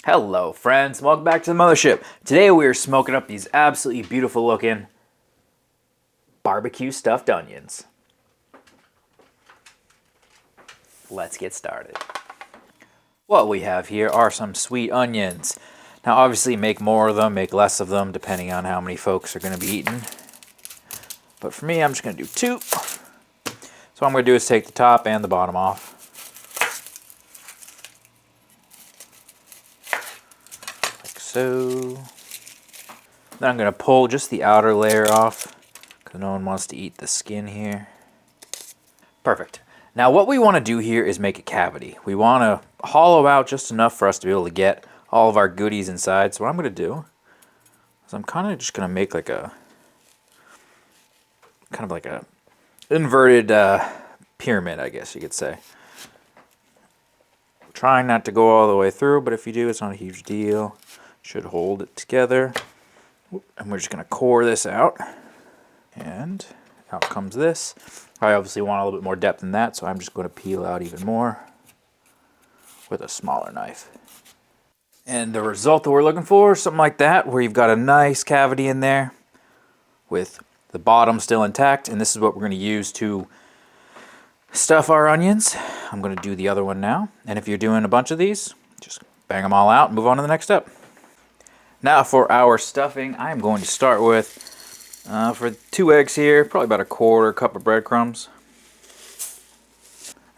Hello friends, welcome back to the Mothership. Today we are smoking up these absolutely beautiful looking barbecue stuffed onions. Let's get started. What we have here are some sweet onions. Now obviously make more of them, make less of them, depending on how many folks are going to be eating. But for me, I'm just going to do 2. So what I'm going to do is take the top and the bottom off. So then I'm going to pull just the outer layer off because no one wants to eat the skin here. Perfect. Now what we want to do here is make a cavity. We want to hollow out just enough for us to be able to get all of our goodies inside. So what I'm going to do is I'm kind of just going to make like a inverted pyramid, I guess you could say. Trying not to go all the way through, but if you do, it's not a huge deal. Should hold it together. And we're just going to core this out. And out comes this. I obviously want a little bit more depth than that, so I'm just going to peel out even more with a smaller knife. And the result that we're looking for is something like that, where you've got a nice cavity in there with the bottom still intact. And this is what we're going to use to stuff our onions. I'm going to do the other one now. And if you're doing a bunch of these, just bang them all out and move on to the next step. Now for our stuffing, I'm going to start with, for 2 eggs here, probably about a 1/4 cup of breadcrumbs.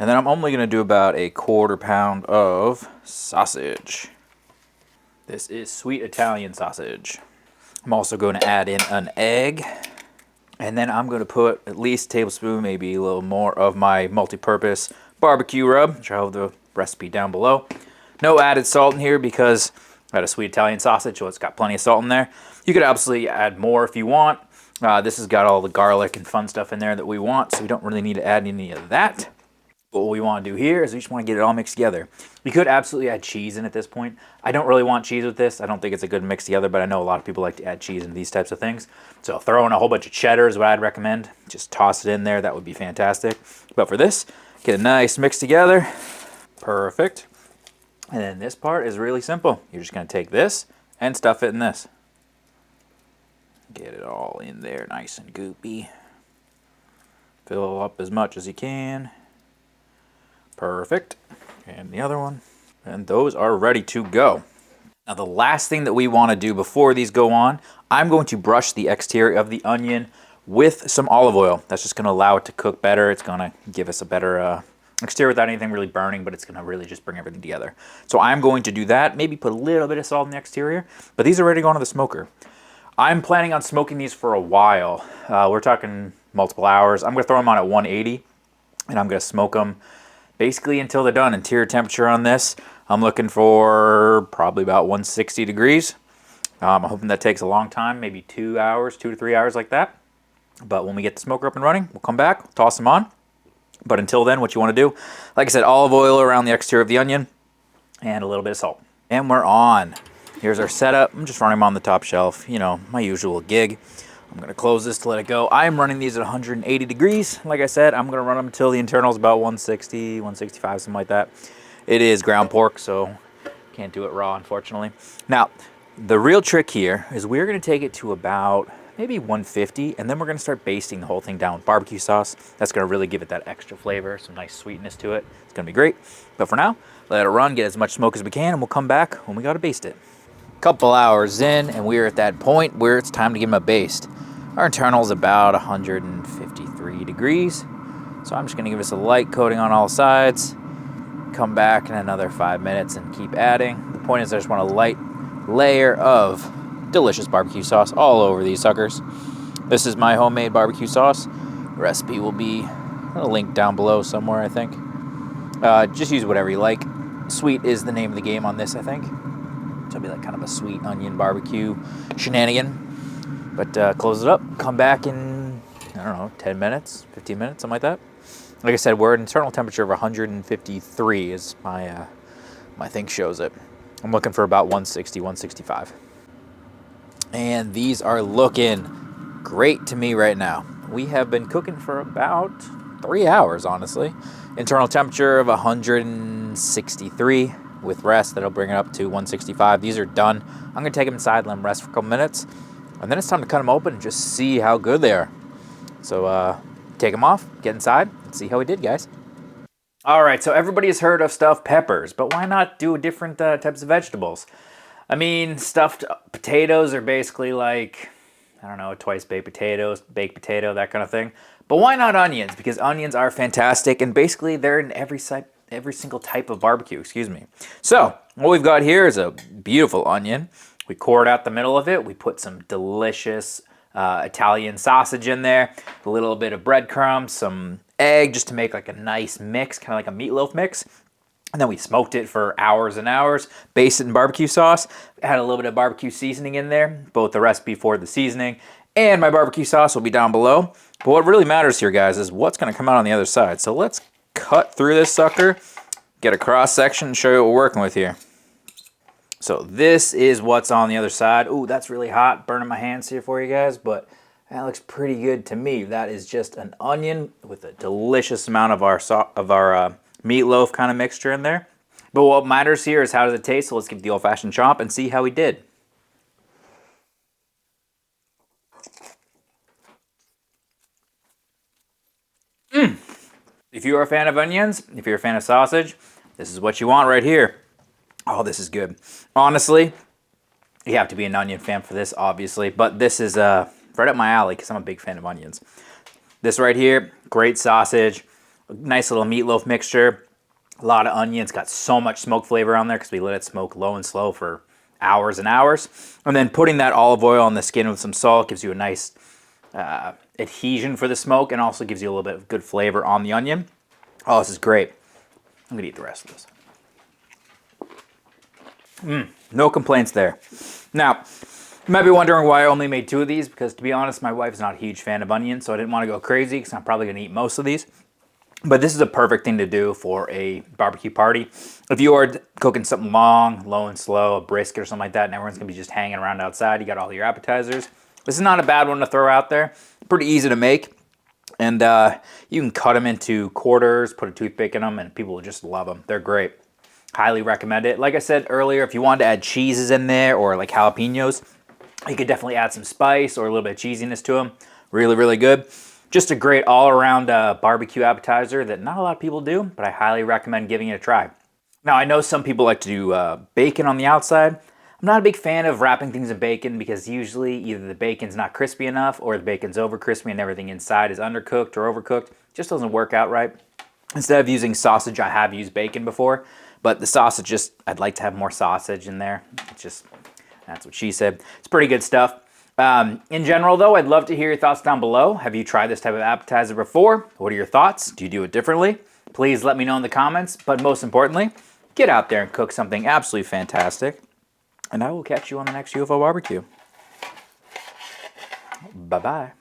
And then I'm only going to do about a 1/4 pound of sausage. This is sweet Italian sausage. I'm also going to add in an egg. And then I'm going to put at least a tablespoon, maybe a little more of my multi-purpose barbecue rub, which I'll have the recipe down below. No added salt in here because I had a sweet Italian sausage, so it's got plenty of salt in there. You could absolutely add more if you want. This has got all the garlic and fun stuff in there that we want, so we don't really need to add any of that. But what we want to do here is we just want to get it all mixed together. You could absolutely add cheese in at this point. I don't really want cheese with this. I don't think it's a good mix together, but I know a lot of people like to add cheese in these types of things. So throw in a whole bunch of cheddar is what I'd recommend. Just toss it in there. That would be fantastic. But for this, get a nice mix together. Perfect. And then this part is really simple. You're just going to take this and stuff it in this. Get it all in there nice and goopy. Fill up as much as you can. Perfect. And the other one. And those are ready to go. Now the last thing that we want to do before these go on, I'm going to brush the exterior of the onion with some olive oil. That's just going to allow it to cook better. It's going to give us a better exterior without anything really burning, but it's going to really just bring everything together. So I'm going to do that. Maybe put a little bit of salt in the exterior, but these are ready to go into the smoker. I'm planning on smoking these for a while. We're talking multiple hours. I'm going to throw them on at 180, and I'm going to smoke them basically until they're done. Interior temperature on this, I'm looking for probably about 160 degrees. I'm hoping that takes a long time, maybe 2 hours, 2 to 3 hours like that. But when we get the smoker up and running, we'll come back, toss them on. But until then, what you want to do, like I said, olive oil around the exterior of the onion and a little bit of salt. And we're on. Here's our setup. I'm just running them on the top shelf, you know, my usual gig. I'm going to close this to let it go. I'm running these at 180 degrees. Like I said, I'm going to run them until the internal is about 160, 165, something like that. It is ground pork, so can't do it raw, unfortunately. Now, the real trick here is we're going to take it to about maybe 150, and then we're going to start basting the whole thing down with barbecue sauce. That's going to really give it that extra flavor, some nice sweetness to it. It's going to be great. But for now, let it run, get as much smoke as we can, and we'll come back when we got to baste it. Couple hours in, and we're at that point where it's time to give them a baste. Our internal is about 153 degrees, so I'm just going to give us a light coating on all sides. Come back in another 5 minutes and keep adding. The point is I just want a light layer of delicious barbecue sauce all over these suckers. This is my homemade barbecue sauce. The recipe will be linked down below somewhere, I think. Just use whatever you like. Sweet is the name of the game on this, I think. So it'll be like kind of a sweet onion barbecue shenanigan. But close it up, come back in, I don't know, 10 minutes, 15 minutes, something like that. Like I said, we're at an internal temperature of 153 is my thing shows it. I'm looking for about 160, 165. And these are looking great to me right now. We have been cooking for about 3 hours, honestly. Internal temperature of 163. with rest, that'll bring it up to 165. These are done. I'm going to take them inside, let them rest for a couple minutes. And then it's time to cut them open and just see how good they are. So take them off, get inside, and see how we did, guys. All right, so everybody has heard of stuffed peppers, but why not do different types of vegetables? I mean, stuffed potatoes are basically like, I don't know, twice baked potatoes, baked potato, that kind of thing. But why not onions? Because onions are fantastic, and basically they're in every single type of barbecue, excuse me. So what we've got here is a beautiful onion. We core it out the middle of it. We put some delicious Italian sausage in there, a little bit of breadcrumbs, some egg, just to make like a nice mix, kind of like a meatloaf mix. And then we smoked it for hours and hours, basted in barbecue sauce. Had a little bit of barbecue seasoning in there, both the recipe for the seasoning and my barbecue sauce will be down below. But what really matters here, guys, is what's going to come out on the other side. So let's cut through this sucker, get a cross section, and show you what we're working with here. So this is what's on the other side. Ooh, that's really hot, burning my hands here for you guys, but that looks pretty good to me. That is just an onion with a delicious amount of our meatloaf kind of mixture in there. But what matters here is how does it taste, so let's give it the old-fashioned chomp and see how we did. If you are a fan of onions, if you're a fan of sausage, this is what you want right here. Oh, this is good. Honestly, you have to be an onion fan for this, obviously, but this is right up my alley because I'm a big fan of onions. This right here, great sausage, nice little meatloaf mixture. A lot of onions, got so much smoke flavor on there because we let it smoke low and slow for hours and hours. And then putting that olive oil on the skin with some salt gives you a nice adhesion for the smoke and also gives you a little bit of good flavor on the onion. Oh, this is great. I'm going to eat the rest of this. No complaints there. Now, you might be wondering why I only made 2 of these because, to be honest, my wife's not a huge fan of onions, so I didn't want to go crazy because I'm probably going to eat most of these. But this is a perfect thing to do for a barbecue party. If you are cooking something long, low and slow, a brisket or something like that, and everyone's going to be just hanging around outside, you got all your appetizers. This is not a bad one to throw out there. Pretty easy to make. And you can cut them into quarters, put a toothpick in them, and people will just love them. They're great. Highly recommend it. Like I said earlier, if you wanted to add cheeses in there or like jalapenos, you could definitely add some spice or a little bit of cheesiness to them. Really, really good. Just a great all-around barbecue appetizer that not a lot of people do, but I highly recommend giving it a try. Now, I know some people like to do bacon on the outside. I'm not a big fan of wrapping things in bacon because usually either the bacon's not crispy enough or the bacon's over crispy and everything inside is undercooked or overcooked. It just doesn't work out right. Instead of using sausage, I have used bacon before, but the sausage I'd like to have more sausage in there. It's just, that's what she said. It's pretty good stuff. In general, though, I'd love to hear your thoughts down below. Have you tried this type of appetizer before? What are your thoughts? Do you do it differently? Please let me know in the comments, but most importantly, get out there and cook something absolutely fantastic. And I will catch you on the next UFO barbecue. Bye-bye.